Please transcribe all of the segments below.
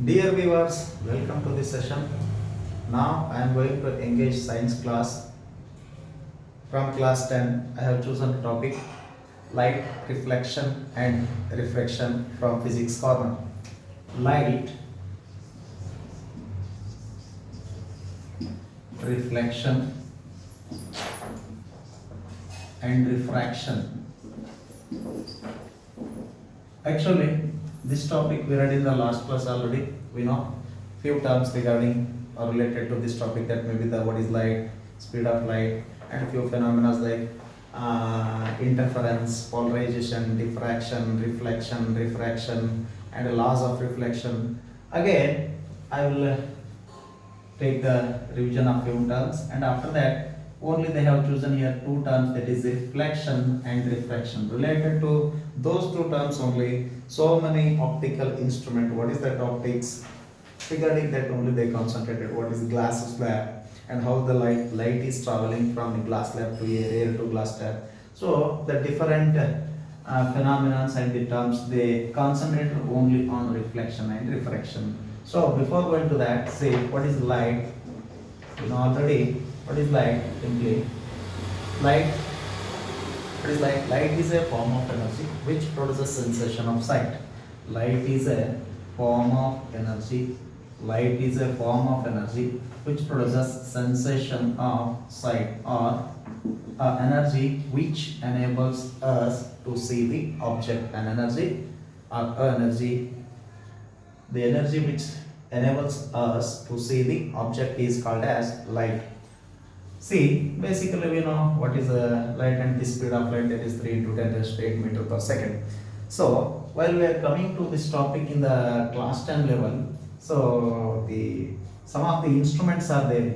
Dear viewers, welcome to this session. Now I am going to engage science class. From class 10, I have chosen topic light, reflection and refraction from physics corner. Light, reflection and refraction. Actually, this topic we read in the last class already. We know few terms regarding or related to this topic, that maybe the what is light, speed of light, and few phenomena like interference, polarization, diffraction, reflection, refraction, and laws of reflection. Again, I will take the revision of few terms, and after that only they have chosen here two terms, that is reflection and refraction. Related to those two terms only, so many optical instrument. What is that optics? Regarding that only they concentrated. What is glass slab and how the light is traveling from the glass slab to air to glass slab. So the different phenomena and the terms, they concentrated only on reflection and refraction. So before going to that, say what is light? You know already what is light. Simply light, what is light? Light is a form of energy which produces sensation of sight. Light is a form of energy. Light is a form of energy which produces sensation of sight, or energy which enables us to see the object. An energy or energy, the energy which enables us to see the object is called as light. See, basically we know what is light, and the speed of light, that is 3 into 10 raised to 8 meter per second. So while we are coming to this topic in the class 10 level, so the some of the instruments are there: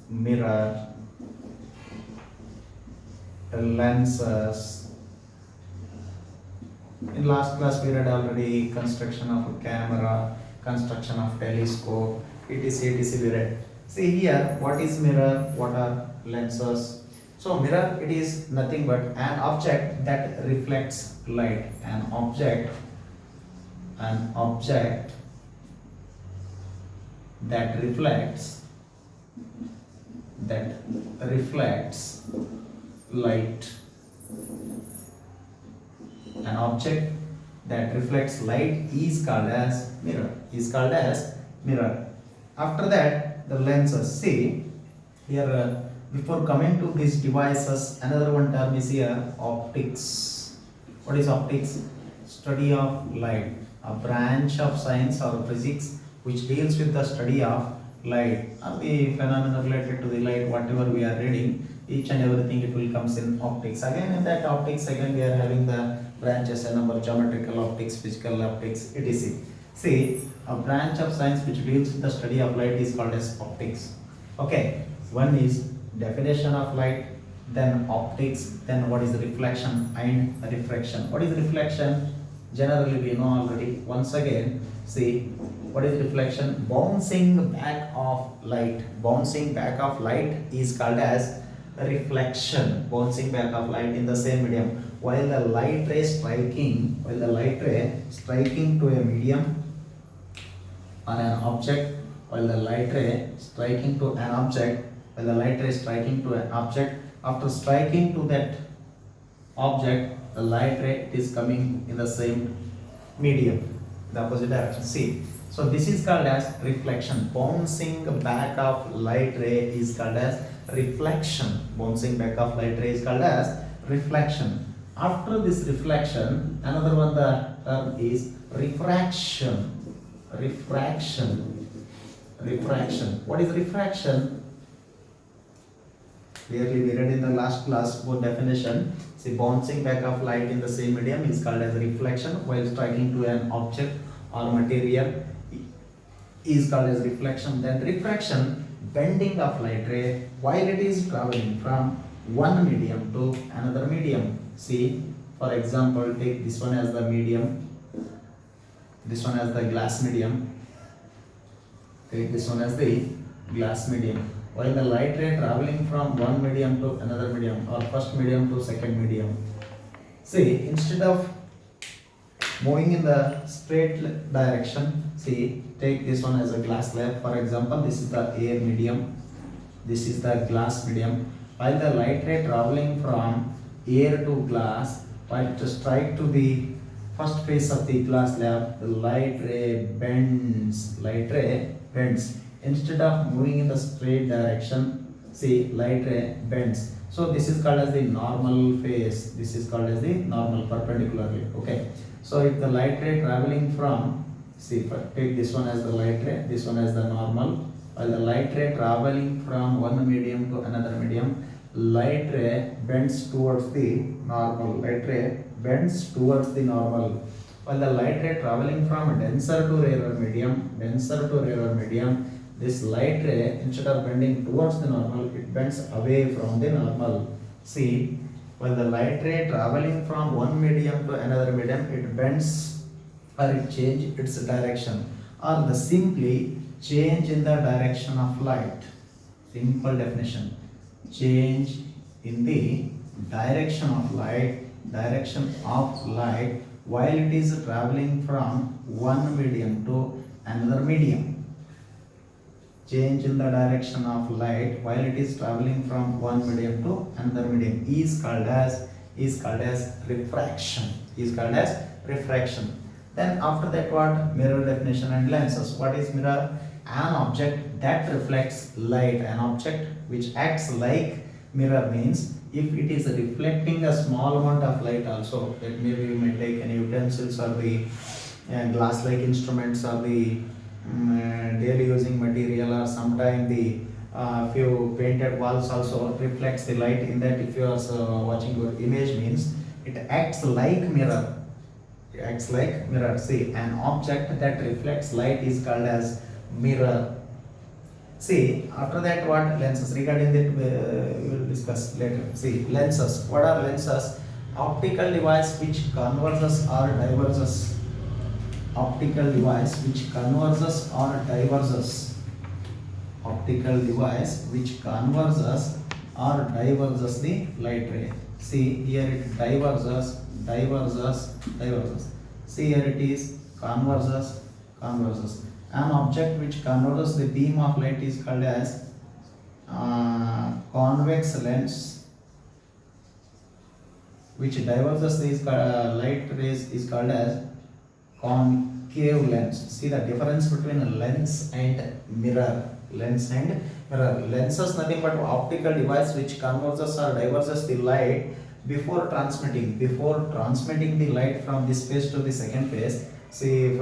mirror, lenses. In last class we read already construction of a camera, construction of telescope, etc. We read. See here, what is mirror? What are lenses? So mirror, it is nothing but an object that reflects light. An object that reflects light. An object that reflects light is called as mirror. After that, the lenses. See here, before coming to these devices, another one term is here, optics. What is optics? Study of light, a branch of science or physics which deals with the study of light, or the phenomena related to the light. Whatever we are reading, each and everything, it will comes in optics. Again, in that optics, again we are having the branches, a number: geometrical optics, physical optics, etc. See, a branch of science which deals with the study of light is called as optics. Okay, one is definition of light, then optics, then what is reflection and refraction. What is reflection? Generally we know already. Once again, see, what is reflection? Bouncing back of light. Bouncing back of light is called as reflection. Bouncing back of light in the same medium. While the light ray striking to a medium on an object, after striking to that object, the light ray is coming in the same medium, the opposite direction. See, so this is called as reflection. Bouncing back of light ray is called as reflection. Bouncing back of light ray is called as reflection. After this reflection, another one, the term is refraction. Refraction. What is refraction? Clearly we read in the last class both definition. See, bouncing back of light in the same medium is called as reflection, while striking to an object or material is called as reflection. Then refraction, bending of light ray while it is traveling from one medium to another medium. See, for example, take this one as the medium, this one as the glass medium. Take this one as the glass medium. While the light ray traveling from one medium to another medium, or first medium to second medium. See, instead of moving in the straight direction, See, take this one as a glass slab. For example, this is the air medium, this is the glass medium. While the light ray traveling from air to glass, while it strike to the first face of the glass slab, the light ray bends. Light ray bends. Instead of moving in the straight direction, see, light ray bends. So this is called as the normal phase. This is called as the normal perpendicularly. Okay. So if the light ray traveling from, see, take this one as the light ray, this one as the normal. While the light ray traveling from one medium to another medium, light ray bends towards the normal. Light ray bends towards the normal. While the light ray traveling from denser to rarer medium, this light ray, instead of bending towards the normal, it bends away from the normal. See, while the light ray traveling from one medium to another medium, it bends or it changes its direction, or the simply change in the direction of light. Simple definition: change in the direction of light, while it is traveling from one medium to another medium. Change in the direction of light while it is traveling from one medium to another medium is called as refraction. Then after that, what? Mirror definition and lenses. What is mirror? An object that reflects light. An object which acts like mirror means if it is reflecting a small amount of light also, that maybe you may take any utensils or the glass like instruments or the daily using material, or sometime the few painted walls also reflects the light. In that, if you are watching your image, means it acts like mirror. See, an object that reflects light is called as mirror. See, after that, what? Lenses. Regarding that, we will discuss later. See, lenses. What are lenses? Optical device which converges or diverges. Optical device which converges or diverges. Optical device which converges or diverges the light ray. See, here it diverges. See, here it is converges. An object which converges the beam of light is called as convex lens. Which diverges these light rays is called as concave lens. See the difference between a lens and mirror. Lenses nothing but optical device which converges or diverges the light before transmitting the light from this phase to the second phase. See,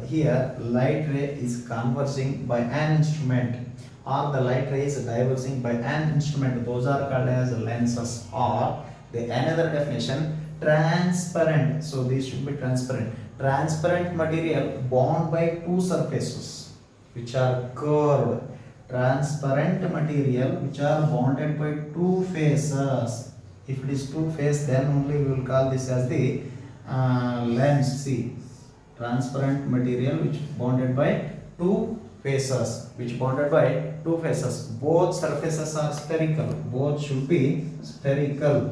here light ray is converging by an instrument, or the light ray is diverging by an instrument. Those are called as lenses. Or the another definition, transparent. So these should be transparent. Transparent material bound by two surfaces which are curved. Transparent material which are bounded by two faces. If it is two face, then only we will call this as the lens. See, transparent material which bounded by two faces. Both surfaces are spherical. Both should be spherical.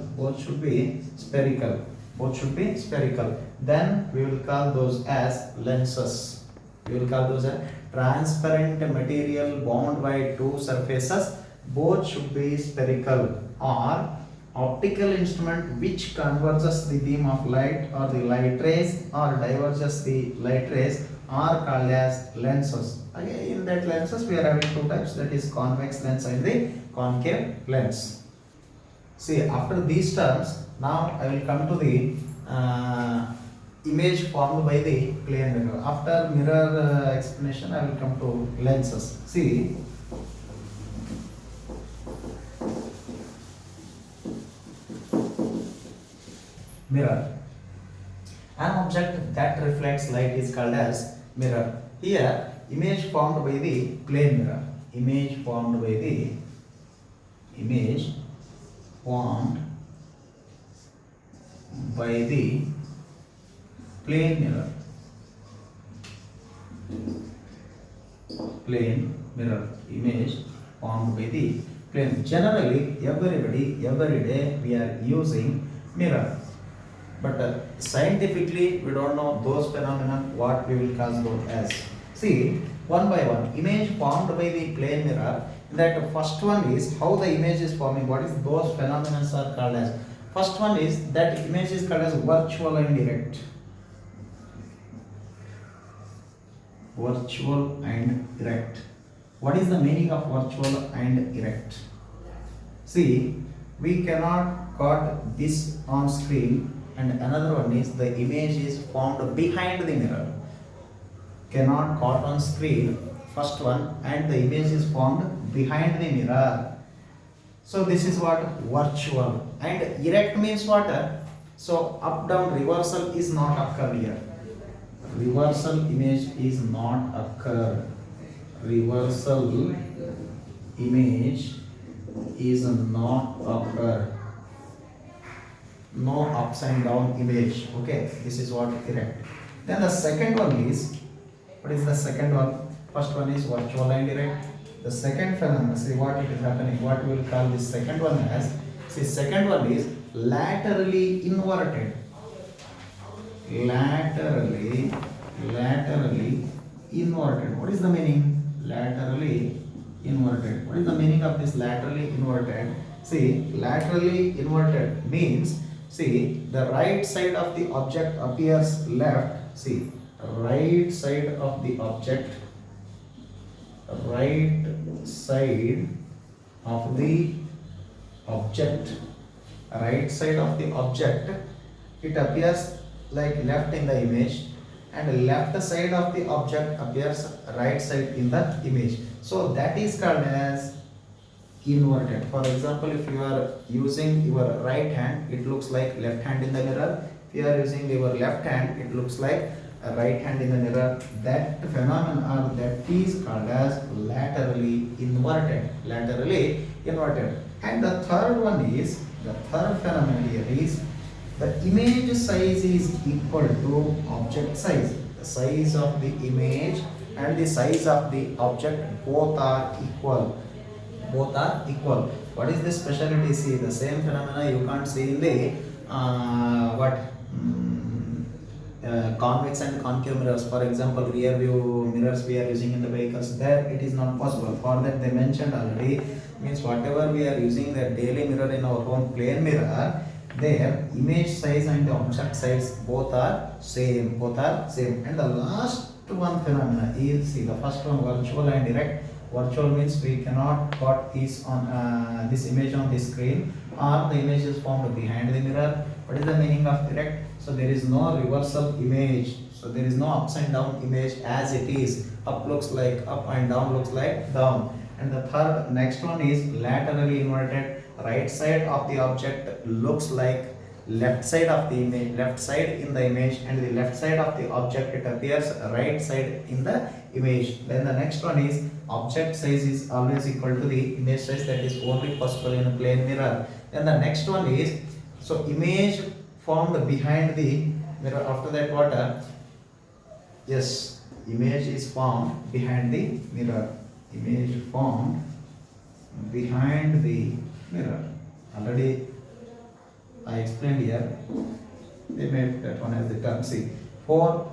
Then we will call those as lenses. Transparent material bound by two surfaces. Both should be spherical. Or optical instrument which converges the beam of light or the light rays or diverges the light rays are called as lenses. Again, in that lenses we are having two types, that is convex lens and the concave lens. See, after these terms, now I will come to the image formed by the plane mirror. After mirror explanation, I will come to lenses. See, mirror. An object that reflects light is called as mirror. Here, image formed by the plane mirror. Image formed by the plane mirror. Image formed by the plane. Generally, every day we are using mirror. but scientifically we don't know those phenomena what we will call those as. See, one by one, image formed by the plane mirror. That first one is how the image is forming. What is those phenomena are called as? First one is that image is called as virtual and direct. Virtual and direct. What is the meaning of virtual and direct? See, we cannot got this on screen, and another one is the image is formed behind the mirror. Cannot caught on screen, first one, and the image is formed behind the mirror. So this is what virtual. And direct means what? So up down reversal is not occur here. Reversal image is not occur. Reversal image is not occur. No ups and down image. Okay, this is what direct. Then the second one is, what is the second one? First one is virtual and direct. The second phenomenon, see what it is happening, what we will call this second one as, see second one is laterally inverted. Laterally inverted. What is the meaning? Laterally inverted. What is the meaning of this laterally inverted? See, laterally inverted means, see, the right side of the object appears left. See, right side of the object, right side of the object, right side of the object, it appears like left in the image, and left side of the object appears right side in the image. So that is called as inverted. For example, if you are using your right hand, it looks like left hand in the mirror. If you are using your left hand, it looks like a right hand in the mirror. That phenomenon, that is called as laterally inverted. Laterally inverted. And the third one is, the third phenomenon here is, the image size is equal to object size. The size of the image and the size of the object both are equal. Both are equal. What is the specialty? See, the same phenomena you can't see in the convex and concave mirrors. For example, rear view mirrors we are using in the vehicles, there it is not possible. For that they mentioned already, means whatever we are using the daily mirror in our own plane mirror, their image size and the object size both are same. Both are same. And the last one phenomena is, see, the first one virtual and direct. Virtual means we cannot got this on this image on the screen, or the image is formed behind the mirror. What is the meaning of direct? So there is no reversal image. So there is no ups and down image as it is. Up looks like up and down looks like down. And the third, next one is laterally inverted. Right side of the object looks like left side of the image, left side in the image, and the left side of the object it appears right side in the image. Then the next one is object size is always equal to the image size, that is only possible in a plane mirror. Then the next one is, so image formed behind the mirror. After that what? Yes, image is formed behind the mirror. Image formed behind the mirror. Already I explained here. They made that one as the term. See, four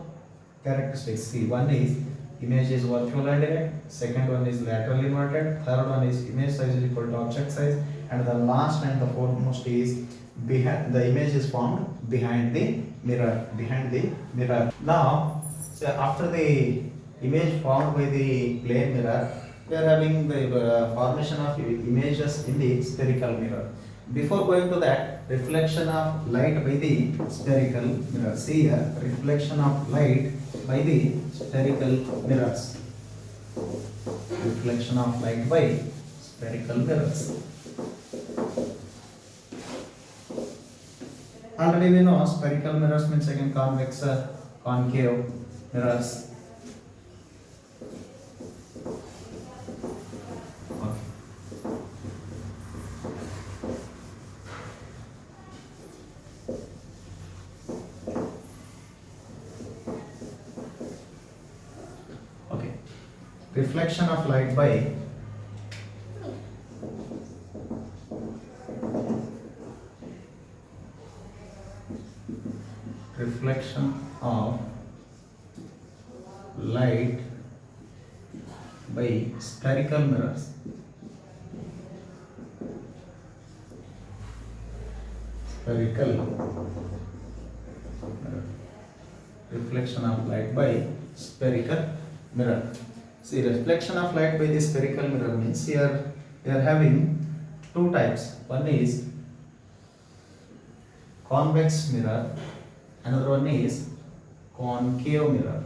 characteristics. See, one is image is virtual and direct. Second one is laterally inverted. Third one is image size is equal to object size. And the last and the foremost is behind, the image is formed behind the mirror. Behind the mirror. Now, so after the image formed by the plane mirror, we are having the formation of images in the spherical mirror. Before going to that, reflection of light by the spherical mirror. See here, reflection of light by the spherical mirrors. Reflection of light by spherical mirrors. Already we know spherical mirrors means again convex, concave mirrors. Reflection of light by by spherical mirrors. Spherical mirror. Reflection of light by spherical mirror. See, reflection of light by the spherical mirror means here we are having two types. One is convex mirror, another one is concave mirror.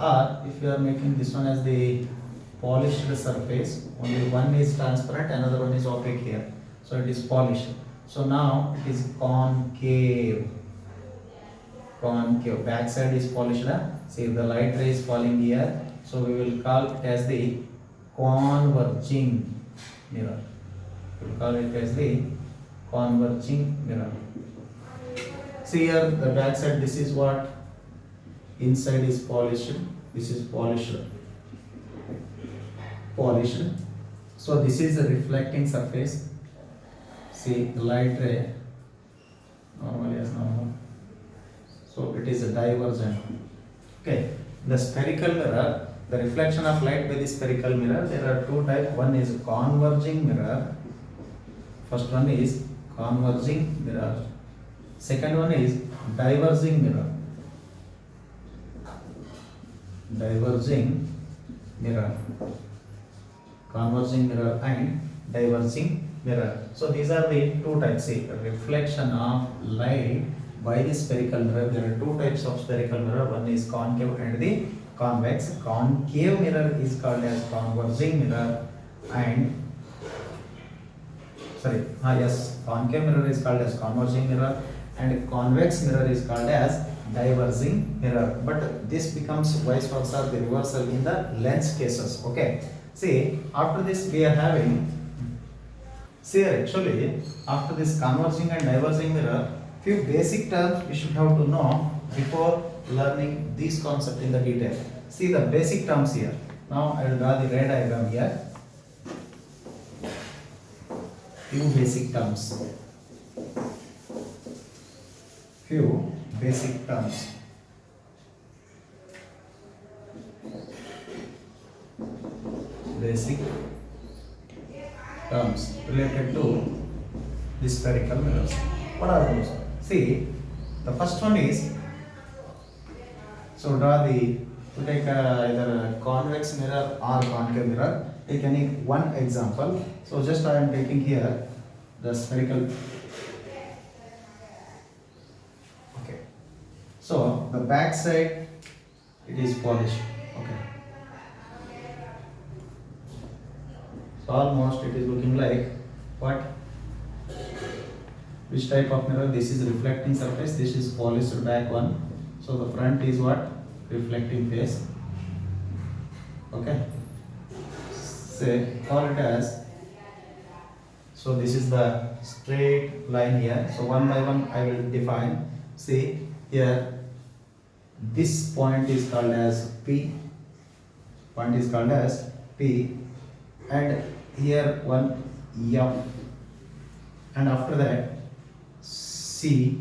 Or if you are making this one as the polished surface, only one is transparent, another one is opaque here. So it is polished. So now it is concave. Concave. Back side is polished. See, the light ray is falling here. So we will call it as the converging mirror. We will call it as the converging mirror. See here, the back side, this is what? Inside is polished. This is polished. Polished. So this is a reflecting surface. See, the light ray normally as normal. So it is a divergent. Okay. The spherical mirror, the reflection of light by the spherical mirror, there are two types. One is converging mirror. First one is converging mirror. Second one is diverging mirror. Diverging mirror. Converging mirror and diverging mirror. So these are the two types. See, reflection of light by the spherical mirror. There are two types of spherical mirror. One is concave and the convex. Concave mirror is called as converging mirror, and concave mirror is called as converging mirror, and convex mirror is called as diverging mirror. But this becomes vice versa, the reversal in the lens cases. Okay. See, after this we are having. See, actually, after this converging and diverging mirror, few basic terms we should have to know before learning this concept in the detail. See the basic terms here. Now I will draw the ray diagram here. Few basic terms. Few basic terms. Basic terms related to the spherical mirrors. What are those? See, the first one is, so draw the, to take either a convex mirror or concave mirror. Take any one example. So just I am taking here the spherical. Okay. So the back side, it is polished. Okay. So almost it is looking like what? Which type of mirror? This is reflecting surface, this is polished back one. So the front is what? Reflecting face. Okay. Say, call it as, so this is the straight line here. So one by one I will define. See here, this point is called as P. Point is called as P. And here one F. And after that C,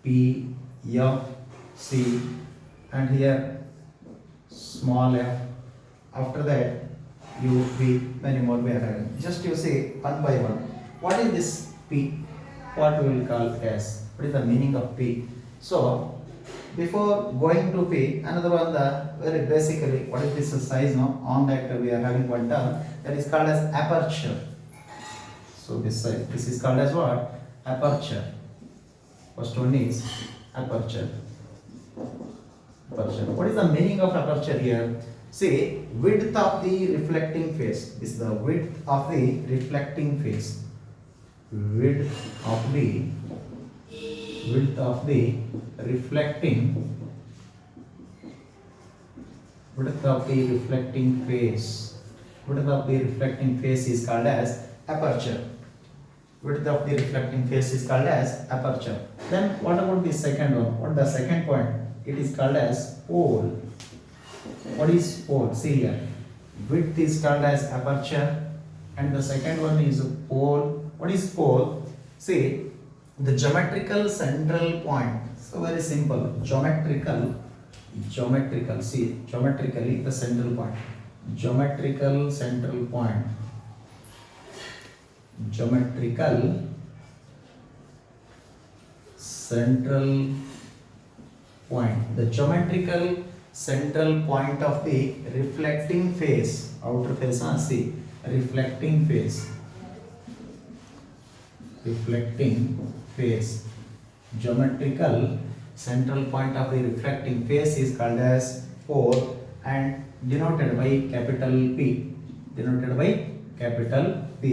P, F, C, and here small f. After that U, V, many more we are having. Just you see one by one. What is this P? What we will call as? What is the meaning of P? So before going to P, another one, the very basically, what is this size now? On that we are having one term that is called as aperture. So this side, this is called as what? Aperture. First one is aperture. Aperture. What is the meaning of aperture here? See, width of the reflecting phase. This is the width of the reflecting phase. Width of the reflecting phase. Width of the reflecting phase is called as aperture. Width of the reflecting phase is called as aperture. Then what about the second one? What the second point? It is called as pole. What is pole? See here. Width is called as aperture, and the second one is pole. What is pole? See, the geometrical central point. So very simple. Geometrically the central point. Geometrical central point. Geometrical central point. The geometrical central point of the reflecting phase, outer phase, see, reflecting phase. Geometrical central point of the reflecting phase is called as pole and denoted by capital P.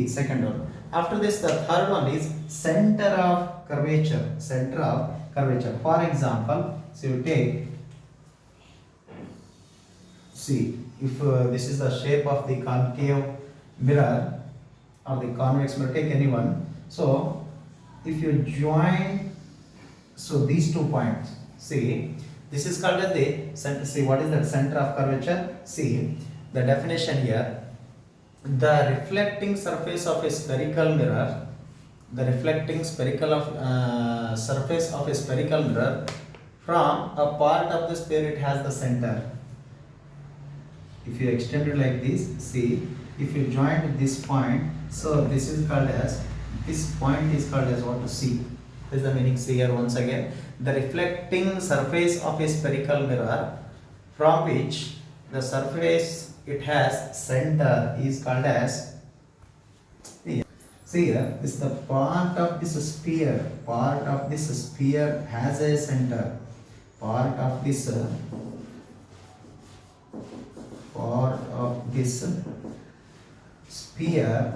Second one. After this, the third one is center of curvature. For example, so you take, see, if this is the shape of the concave mirror or the convex mirror, take any one. So if you join, so these 2 points, see, this is called as the center. See, what is the center of curvature? See, the definition here, the reflecting surface of a spherical mirror, surface of a spherical mirror, from a part of the sphere it has the center. If you extend it like this, see, if you join this point, so this is called as, this point is called as what? C. This is the meaning. See here once again, the reflecting surface of a spherical mirror from which the surface it has center is called as, see here, this is the part of this sphere. Part of this sphere has a center. Part of this sphere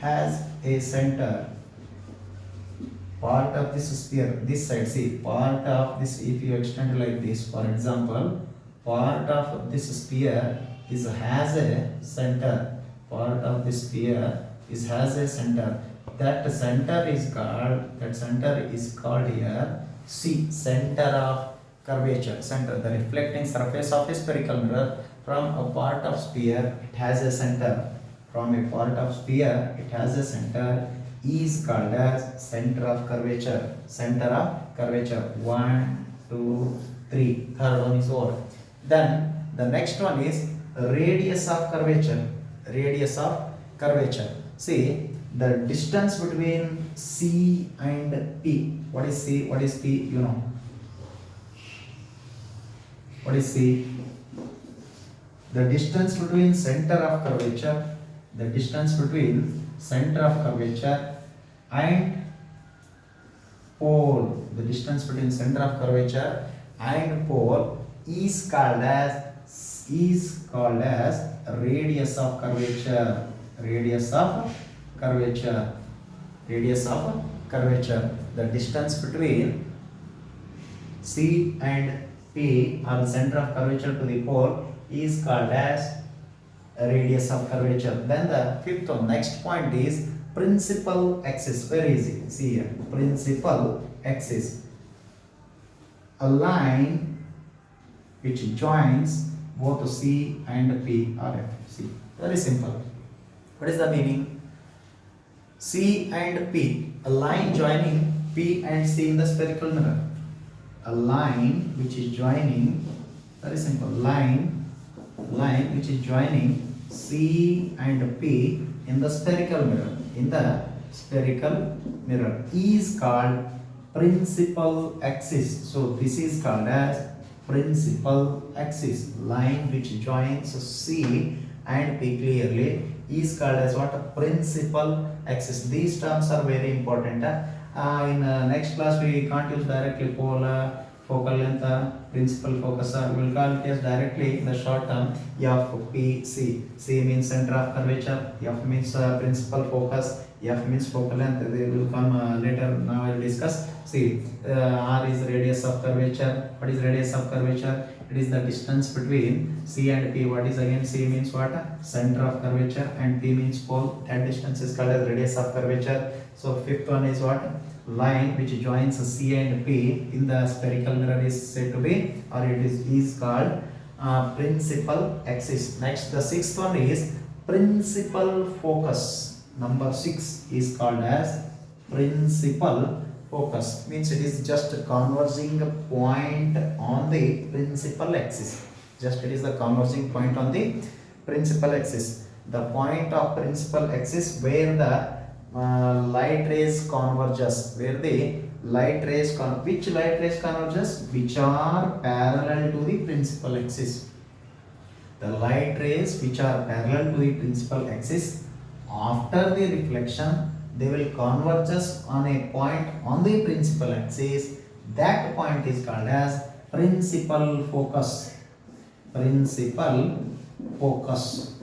has a center. Part of this sphere, this side, see, part of this, if you extend like this, for example, part of this sphere has a center. Part of this sphere has a center. That center is called here C, center of curvature. Center, the reflecting surface of a spherical mirror from a part of sphere, it has a center. From a part of sphere, it has a center, is called as center of curvature. 1, 2, 3. Third one is over. Then the next one is radius of curvature. See, the distance between C and P. What is C? What is P? You know. What is C? The distance between center of curvature. And pole. The distance between center of curvature and pole is called as radius of curvature. The distance between C and P, or the center of curvature to the pole, is called as radius of curvature. Then the fifth one, next point is principal axis. Very easy. See here, principal axis, a line which joins both C and P or F. See, very simple. What is the meaning? C and P, a line joining P and C in the spherical mirror. A line which is joining, very simple, line which is joining C and P in the spherical mirror. Is called principal axis. So this is called as principal axis. Line which joins C and P clearly is called as what? Principal axis. These terms are very important. In next class we can't use directly pole, focal length, principal focus. We will call it as directly in the short term FPC. C means center of curvature, F means principal focus, F means focal length. They will come later. Now I will discuss. See, R is radius of curvature. What is radius of curvature? It is the distance between C and P. What is again? C means what? Center of curvature, and P means pole. That distance is called as radius of curvature. So fifth one is what? Line which joins C and P in the spherical mirror is said to be, or it is called principal axis. Next, the sixth one is principal focus. Number 6 is called as principal focus. Means it is just converging point on the principal axis. Just it is the converging point on the principal axis. The point of principal axis where the light rays converges. Where the light rays which light rays converges? Which are parallel to the principal axis. The light rays which are parallel to the principal axis, after the reflection they will converges on a point on the principal axis. That point is called as principal focus. Principal focus.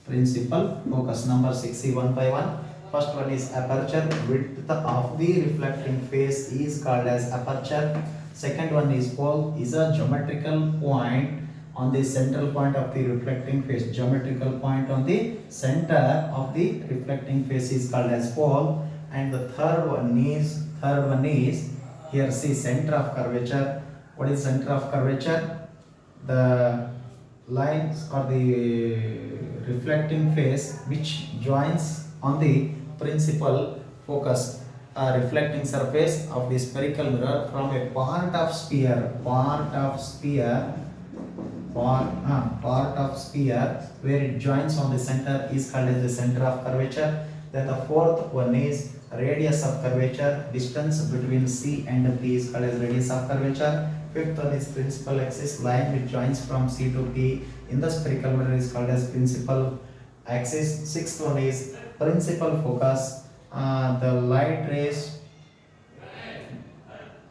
Principal focus. Number 6, see one by one. First one is aperture. Width of the reflecting phase is called as aperture. Second one is pole, is a geometrical point on the central point of the reflecting phase. Geometrical point on the center of the reflecting phase is called as pole. And the third one is here, see, center of curvature. What is center of curvature? The lines or the reflecting phase which joins on the principal focus reflecting surface of the spherical mirror from a part of sphere where it joins on the center is called as the center of curvature. Then the fourth one is radius of curvature. Distance between C and P is called as radius of curvature. Fifth one is principal axis. Line which joins from C to P in the spherical mirror is called as principal axis. Sixth one is principal focus. The light rays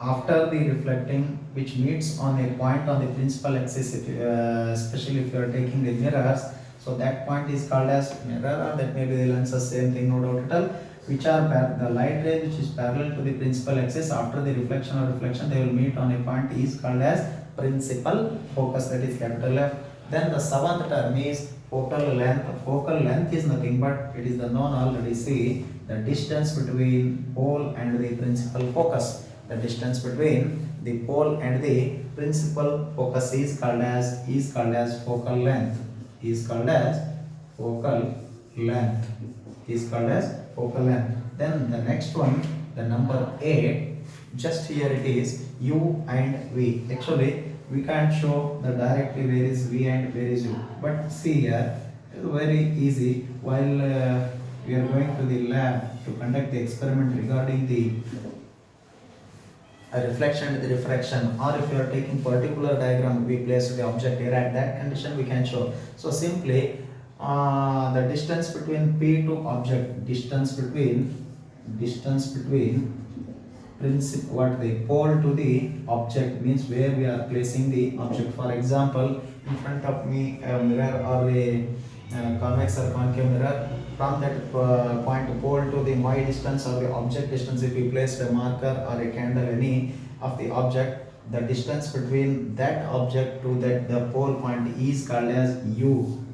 after the reflecting which meets on a point on the principal axis, especially if you are taking the mirrors, so that point is called as mirror, or that may be the lenses, same thing, no doubt at all. Which are the light rays which is parallel to the principal axis, after the reflection or reflection they will meet on a point is called as principal focus, that is capital F. Then the seventh term is focal length. Focal length is nothing but it is the known already. See, the distance between pole and the principal focus. The distance between the pole and the principal focus is called as focal length. Is called as focal length. Is called as focal length. Then the next one, the number 8. Just here it is U and V. Actually, we can't show the directly where is V and where is U. But see here, very easy. While we are going to the lab to conduct the experiment regarding the reflection and the refraction, or if you are taking particular diagram, we place the object here, at that condition we can show. So simply the distance between P to object, distance between the pole to the object, means where we are placing the object. For example, in front of me a mirror or a convex or concave mirror. From that point pole to the y distance or the object distance, if we place a marker or a candle, any of the object, the distance between that object to the pole point is called as U.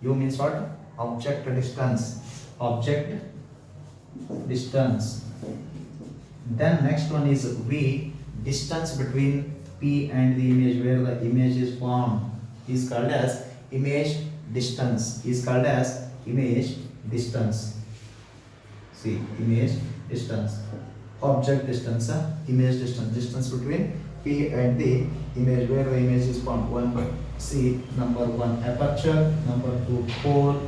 U means what? Object distance. Object distance. Then next one is V. Distance between P and the image, where the image is formed, is called as image distance. Is called as image distance. See, image distance. Object distance, image distance. Distance between P and the image, where the image is formed. See, number 1 aperture, number 2 pole,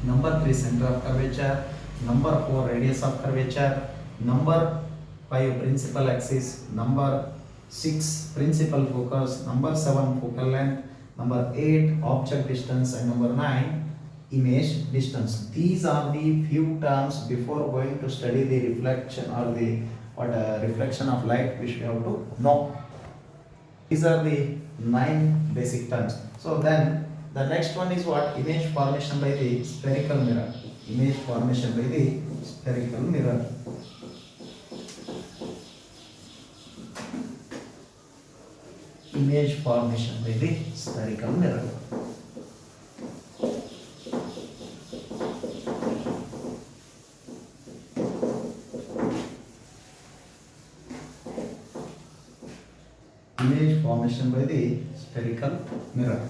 number 3 center of curvature, number 4 radius of curvature, number 5 principal axis, number 6 principal focus, number 7 focal length, number 8 object distance, and number 9 image distance. These are the few terms before going to study the reflection or the reflection of light, which we have to know. These are the 9 basic terms. So then the next one is what? Image formation by the spherical mirror. Image formation by the spherical mirror. Image formation by the spherical mirror. Image formation by the spherical mirror.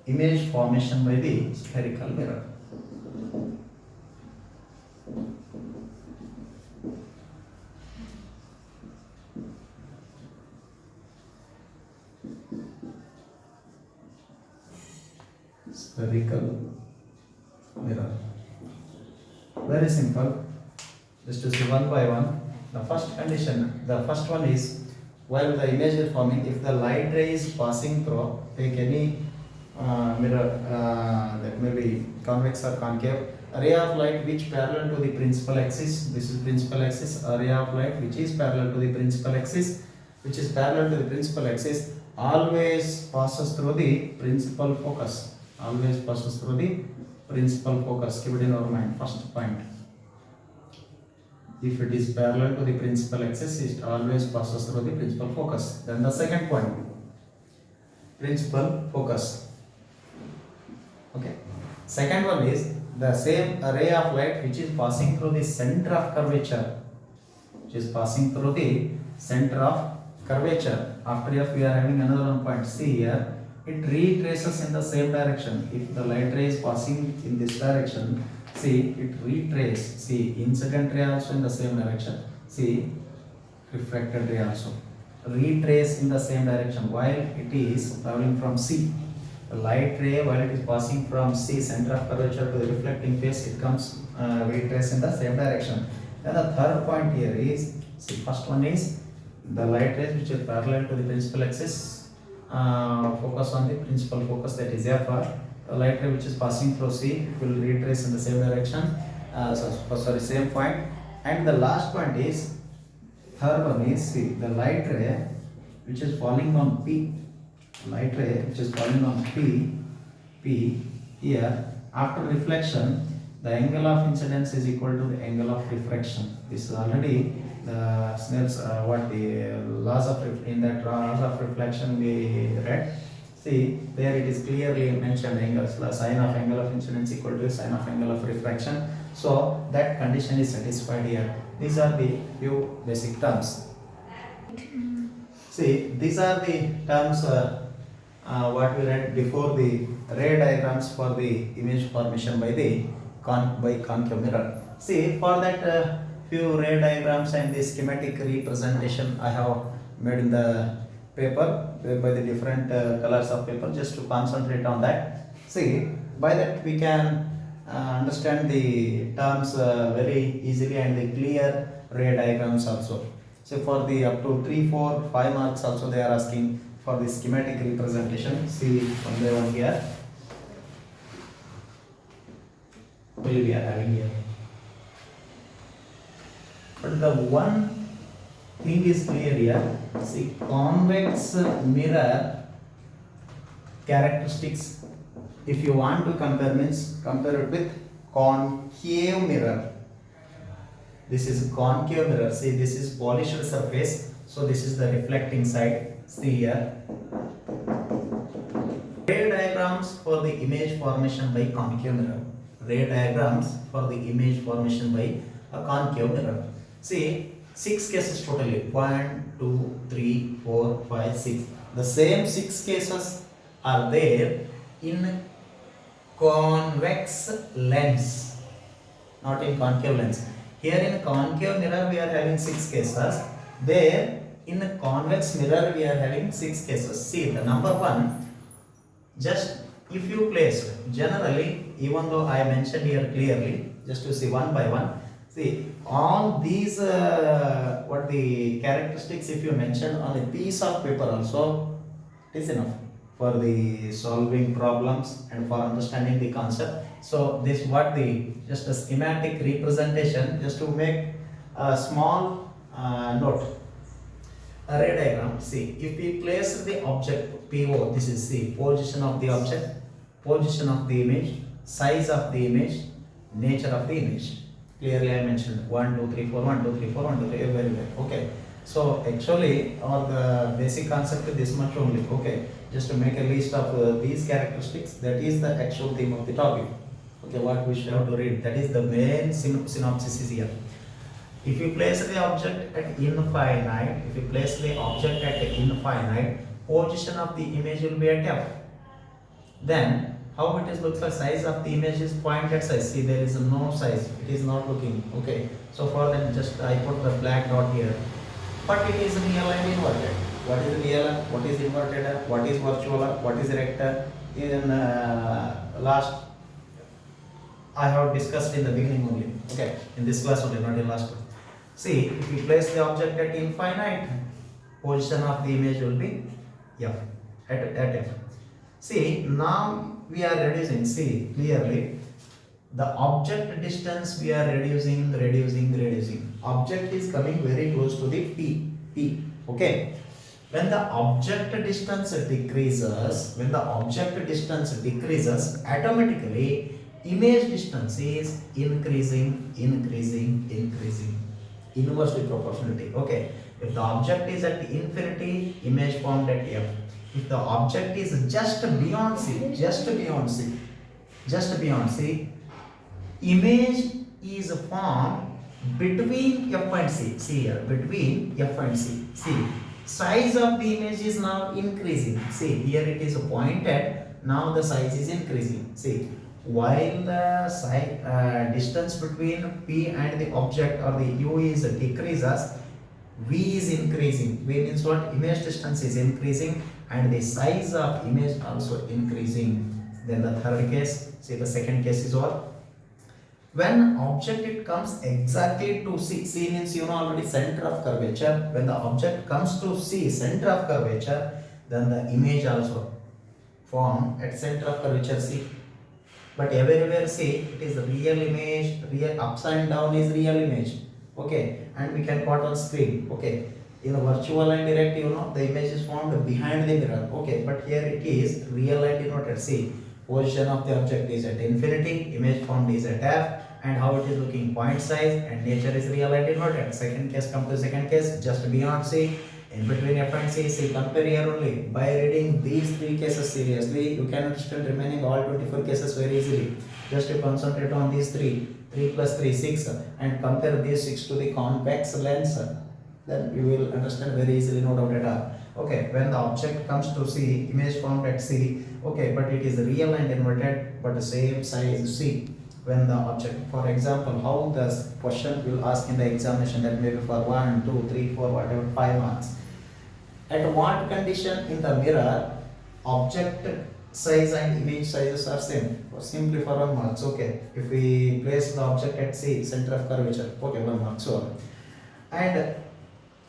image formation by the spherical mirror. Spherical mirror. Very simple. Just to see one by one. The first condition, the first one is while the image is forming, if the light ray is passing through, take any mirror that may be convex or concave, a ray of light which parallel to the principal axis, this is principal axis, a ray of light which is parallel to the principal axis, always passes through the principal focus. Always passes through the principal focus. Keep it in our mind. First point. If it is parallel to the principal axis, it always passes through the principal focus. Then the second point. Principal focus. Okay. Second one is the same ray of light which is passing through the center of curvature. After F, we are having another one point. See here. It retraces in the same direction. If the light ray is passing in this direction, see it retraces. See incident ray also in the same direction. See refracted ray also retrace in the same direction while it is traveling from C. The light ray, while it is passing from C center of curvature to the reflecting face, it comes retrace in the same direction. Then the third point here is, see, first one is the light rays which are parallel to the principal axis. Focus on the principal focus, that is F. The light ray which is passing through C will retrace in the same direction. Same point. And the last point is, third one is, see, the light ray which is falling on P. P here, after reflection, the angle of incidence is equal to the angle of refraction. This is already the Snell's laws of reflection we read. See, there it is clearly mentioned angles. The sine of angle of incidence equal to sine of angle of refraction. So that condition is satisfied here. These are the few basic terms. See, these are the terms what we read before, the ray diagrams for the image formation by the concave mirror. See, for that few ray diagrams and the schematic representation I have made in the paper by the different colors of paper, just to concentrate on that. See, by that we can understand the terms very easily, and the clear ray diagrams also. So for the up to 3, 4, 5 marks also they are asking for the schematic representation. See one by one here. We are having here. But the one thing is clear here. See, convex mirror characteristics, if you want to compare, means compare it with concave mirror. This is concave mirror. See, this is polished surface. So this is the reflecting side. See here. Ray diagrams for the image formation by concave mirror. Ray diagrams for the image formation by a concave mirror. See, 6 cases totally. 1, 2, 3, 4, 5, 6. The same 6 cases are there in convex lens, not in concave lens. Here in concave mirror we are having 6 cases. There in a convex mirror we are having 6 cases. See, the number 1, just if you place, generally, even though I mentioned here clearly, just to see one by one. See, all these what the characteristics, if you mention on a piece of paper also, it is enough for the solving problems and for understanding the concept. So this what the just a schematic representation, just to make a small note. Array diagram. See, if we place the object PO, this is the position of the object, position of the image, size of the image, nature of the image. Clearly I mentioned 1, 2, 3, 4, 1, 2, 3, 4, 1, 2, 3, very well. Okay. So actually, or the basic concept is this much only. Okay. Just to make a list of these characteristics, that is the actual theme of the topic. Okay, what we should have to read. That is the main synopsis is here. If you place the object at infinite, position of the image will be at F. Then how it is looks like size of the image is pointed size. See, there is no size, it is not looking okay. So for that, just I put the black dot here, but it is real and inverted. What is real, what is inverted, what is virtual, what is rectangle? In last I have discussed in the beginning only, okay, in this class only, not in last class. See, if we place the object at infinite, position of the image will be f, at f. See, now we are reducing, see clearly, the object distance we are reducing. Object is coming very close to the p, okay. When the object distance decreases, automatically image distance is increasing. Inversely proportionality, okay. If the object is at infinity, image formed at f. If the object is just beyond c, image is formed between f and c. See here, between f and c. See, size of the image is now increasing. See, here it is pointed, now the size is increasing. See, while the size distance between p and the object or the u is decreases, v is increasing. V means what? Image distance is increasing and the size of image also increasing. Then the third case, see the second case is what? When object it comes exactly to C, C means you know already center of curvature. When the object comes to C, center of curvature, then the image also formed at center of curvature C. But everywhere see, it is real image, real ups and down is real image, okay, and we can put on screen, okay. In the virtual and direct, you know, the image is formed behind the mirror, okay, but here it is real and inverted. See, position of the object is at infinity, image formed is at f, and how it is looking point size, and nature is real and inverted. Second case, come to second case, just beyond C, in between f and c. See, compare here only. By reading these three cases seriously, you can understand remaining all 24 cases very easily. Just to concentrate on these 3 plus 3 6, and compare these 6 to the convex lens, then you will understand very easily, no doubt at all. Okay, when the object comes to C, image formed at C, okay, but it is real and inverted, but the same size C. When the object, for example, how the question will ask in the examination, that maybe for 1, 2, 3, 4, whatever, 5 marks. At what condition in the mirror object size and image sizes are same? Or simply for 1 marks, okay. If we place the object at C, center of curvature, okay, 1 mark, so. And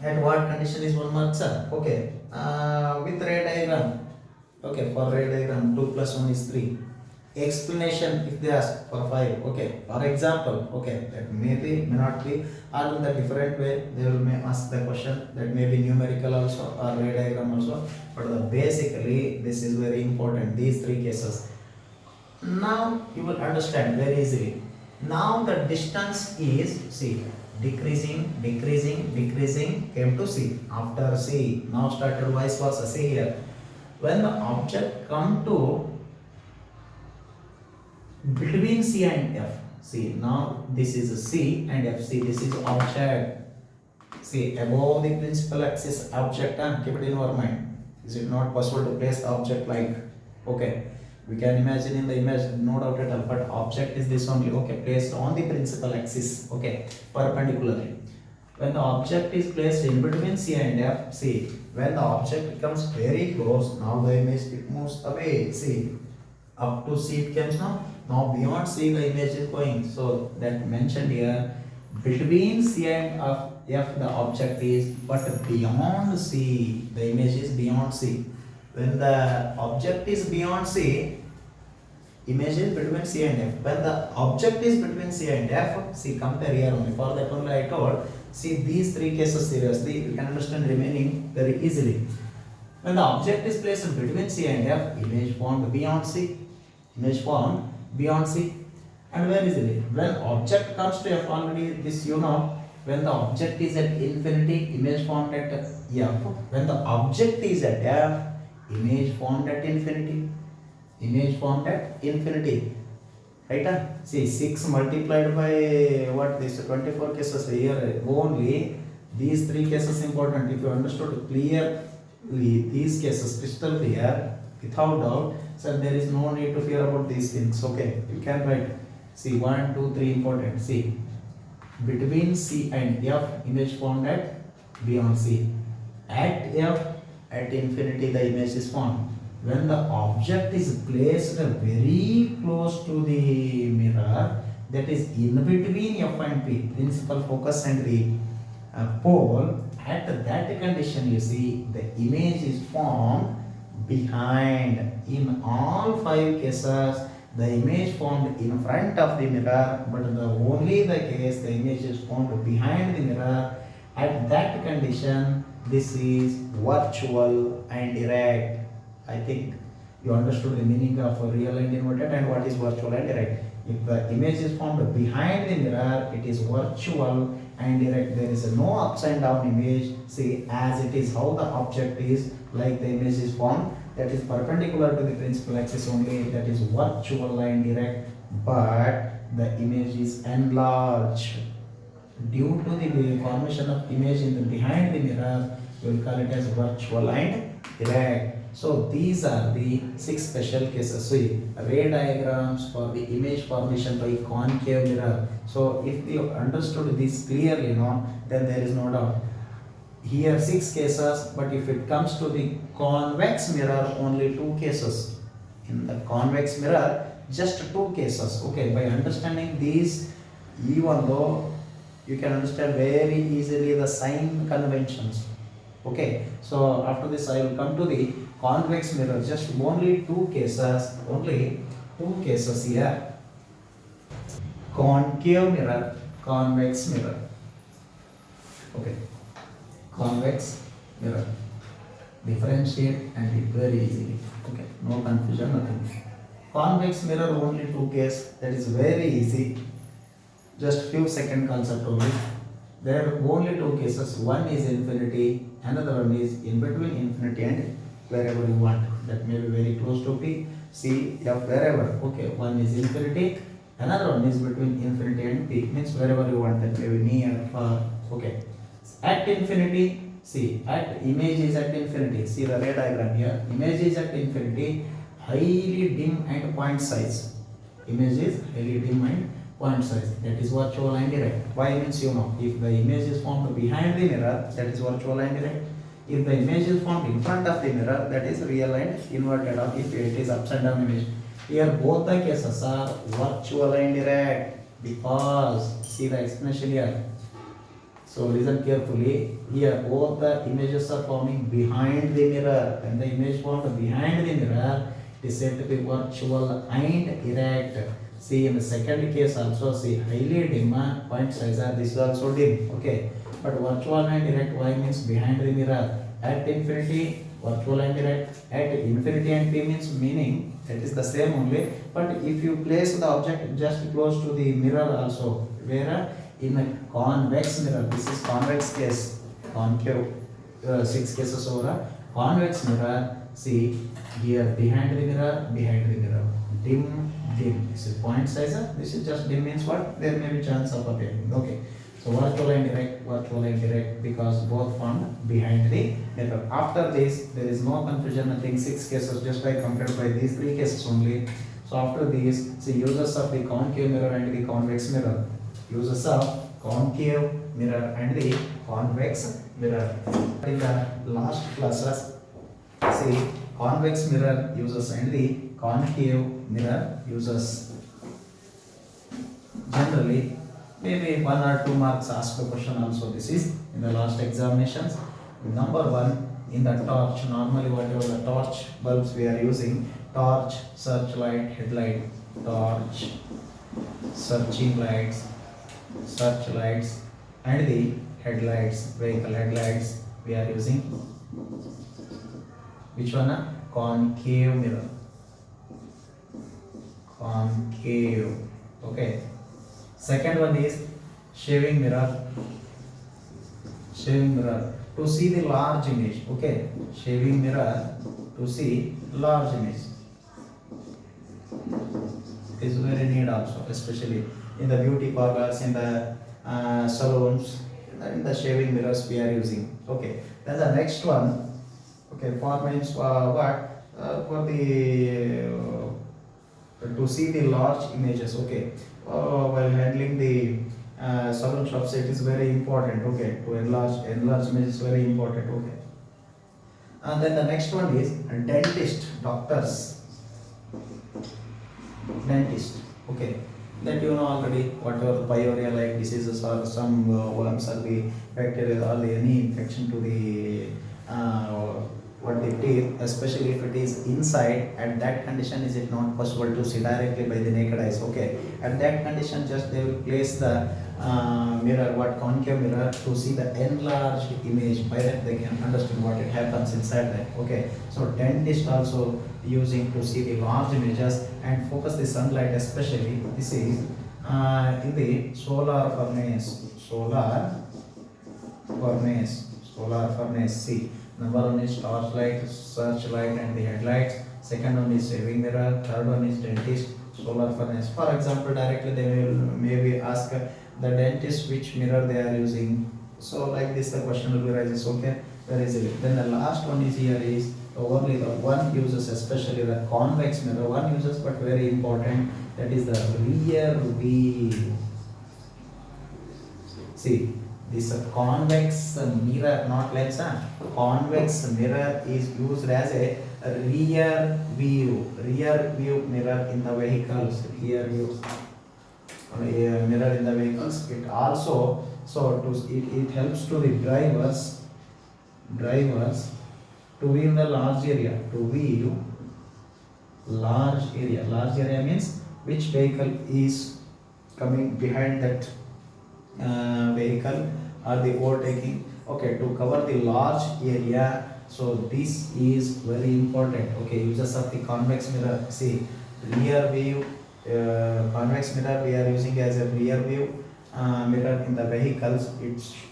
at what condition is 1 mark, sir? Okay, with ray diagram, okay, for ray diagram 2 plus 1 is 3. Explanation if they ask for 5, okay. For example, okay, that may be, may not be, or in the different way they will may ask the question, that may be numerical also or ray diagram also, but basically this is very important, these 3 cases. Now you will understand very easily. Now the distance is, see, decreasing came to C. After C, now started vice versa. See here, when the object come to between C and F. See, now this is C and F. See, this is object. See, above the principal axis object, and keep it in our mind. Is it not possible to place the object like, okay, we can imagine in the image, no doubt at all, but object is this only, okay, placed on the principal axis, okay, perpendicularly. When the object is placed in between C and F, see, when the object becomes very close, now the image it moves away. See, up to C it comes now. Now beyond C the image is going. So that mentioned here, between C and F the object is, but beyond C the image is beyond C. When the object is beyond C, image is between C and F. When the object is between C and F, see, compare here only. For that only I told, see these 3 cases seriously, you can understand remaining very easily. When the object is placed between C and F, image formed beyond C. Image formed beyond C. And very easily, when object comes to F, already this you know, when the object is at infinity, image formed at F. When the object is at F, image formed at infinity. Image formed at infinity. Right? See, 6 multiplied by what, this 24 cases here only. These 3 cases important. If you understood clearly these cases crystal clear, without doubt, So there is no need to fear about these things. Okay, you can write. See, 1, 2, 3 important. See, between C and F, image formed at beyond C. At F, at infinity, the image is formed. When the object is placed very close to the mirror, that is in between F and P, principal focus and the pole, at that condition, you see, the image is formed behind. In all 5 cases, the image formed in front of the mirror, but only the case the image is formed behind the mirror. At that condition, this is virtual and erect. I think you understood the meaning of real and inverted and what is virtual and erect. If the image is formed behind the mirror, it is virtual and erect. There is no upside down image. See, as it is how the object is, like the image is formed, that is perpendicular to the principal axis only, that is virtual and erect, but the image is enlarged. Due to the formation of image in the behind the mirror, we will call it as virtual and erect. So these are the 6 special cases. See, ray diagrams for the image formation by concave mirror. So if you understood this clearly, then there is no doubt. Here 6 cases, but if it comes to the convex mirror, only 2 cases. In the convex mirror, just 2 cases. Okay, by understanding these, even though you can understand very easily the sign conventions. Okay, so after this I will come to the convex mirror. Just only 2 cases. Only 2 cases here. Concave mirror, convex mirror. Okay, convex mirror. Differentiate and it very easily. Okay, no confusion, nothing. Convex mirror only 2 cases. That is very easy. Just few second concept only. There are only 2 cases. One is infinity, another one is in between infinity and wherever you want. That may be very close to P, C, F, wherever. Okay, one is infinity, another one is between infinity and P. Means wherever you want, that may be near, far. Okay. At infinity, see, at image is at infinity. See the ray diagram here. Image is at infinity, highly dim and point size. Image is highly dim and point size, that is virtual and erect. Why means if the image is formed behind the mirror, that is virtual and erect. If the image is formed in front of the mirror, that is real and inverted, or if it is upside down image. Here both the cases are virtual and erect, because see the explanation here. So listen carefully. Here both the images are forming behind the mirror. When the image formed behind the mirror, it is said to be virtual and erect. See, in the second case also, see, highly dim point size, this is also dim. Okay, but virtual and erect, why means behind the mirror. At infinity, virtual and erect. At infinity and P means meaning that is the same only, but if you place the object just close to the mirror also, where in a convex mirror, this is convex case, concave, 6 cases over convex mirror. See, here behind the mirror, dim, this is point size, this is just dim means what? There may be chance of appearing. Okay, so virtual and erect, because both formed behind the mirror. After this, there is no confusion, nothing. 6 cases, just I compared by these 3 cases only. So after this, see, uses of the concave mirror and the convex mirror. Uses of concave mirror and the convex mirror. In the last classes, see, convex mirror uses and the concave mirror uses. Generally, maybe 1 or 2 marks asked a question also. This is in the last examinations. Number 1, in the torch, normally whatever the torch bulbs we are using, torch, searchlight, headlight, torch, searching lights, searchlights, and the headlights, vehicle headlights we are using. Which one? Concave mirror. Concave. Okay. Second one is shaving mirror. Shaving mirror to see the large image. Okay. Shaving mirror to see large image. It is very need also, especially in the beauty parlors, in the salons, in the shaving mirrors we are using. Okay. Then the next one. Okay, for means what? for the to see the large images. Okay, while handling the saloon shops, it is very important. Okay, to enlarge image is very important. Okay, and then the next one is dentist, doctors, dentist. Okay, that you know already, whatever pyorrhea like diseases or some worms or the bacteria or the any infection to the what the teeth, especially if it is inside, at that condition is it not possible to see directly by the naked eyes. Okay, at that condition just they will place the mirror, what concave mirror, to see the enlarged image. By that they can understand what it happens inside that. Okay, so dentist also using to see the large images and focus the sunlight, especially this is in the solar furnace. Solar furnace. See, number one is torchlight, searchlight, and the headlights. Second one is saving mirror. Third one is dentist, solar furnace. For example, directly they will maybe ask the dentist which mirror they are using. So like this, the question will be rises. Okay, where is it? Then the last one is here is only the one uses, especially the convex mirror. One uses, but very important. That is the rear view. See, this convex mirror, not lens. Convex mirror is used as a rear view mirror in the vehicles. Rear view mirror in the vehicles. It also it helps to the drivers to view the large area. Large area means which vehicle is coming behind that vehicle or the overtaking. Okay, to cover the large area. So this is very important. Okay, uses of the convex mirror. See, rear view convex mirror we are using as a rear view mirror in the vehicles.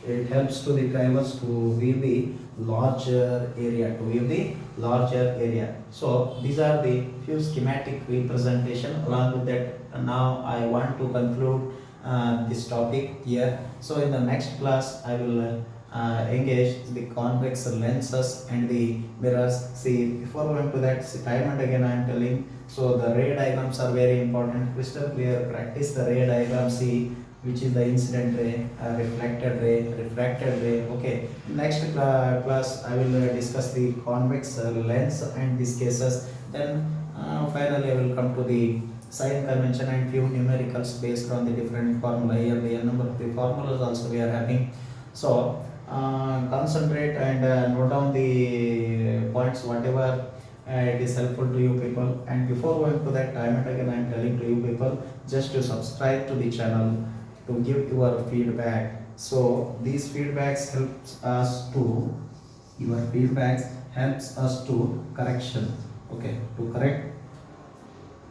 It helps to the drivers to view the larger area. So these are the few schematic representation. Along with that, now I want to conclude this topic here. So in the next class I will engage the convex lenses and the mirrors. See, before going to that, see, time and again I am telling, so the ray diagrams are very important. Crystal clear, practice the ray diagram. See which is the incident ray, refracted ray. Okay, next class I will discuss the convex lens and these cases. Then finally I will come to the sign convention and few numericals based on the different formula. Here the number of the formulas also we are having. So concentrate and note down the points whatever it is helpful to you people. And before going to that, time and again I am telling to you people just to subscribe to the channel, to give your feedback. So these feedbacks helps us to correction. Okay, to correct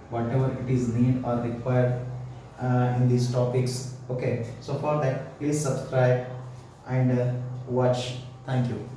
whatever it is need or required in these topics. Okay, so for that please subscribe and watch. Thank you.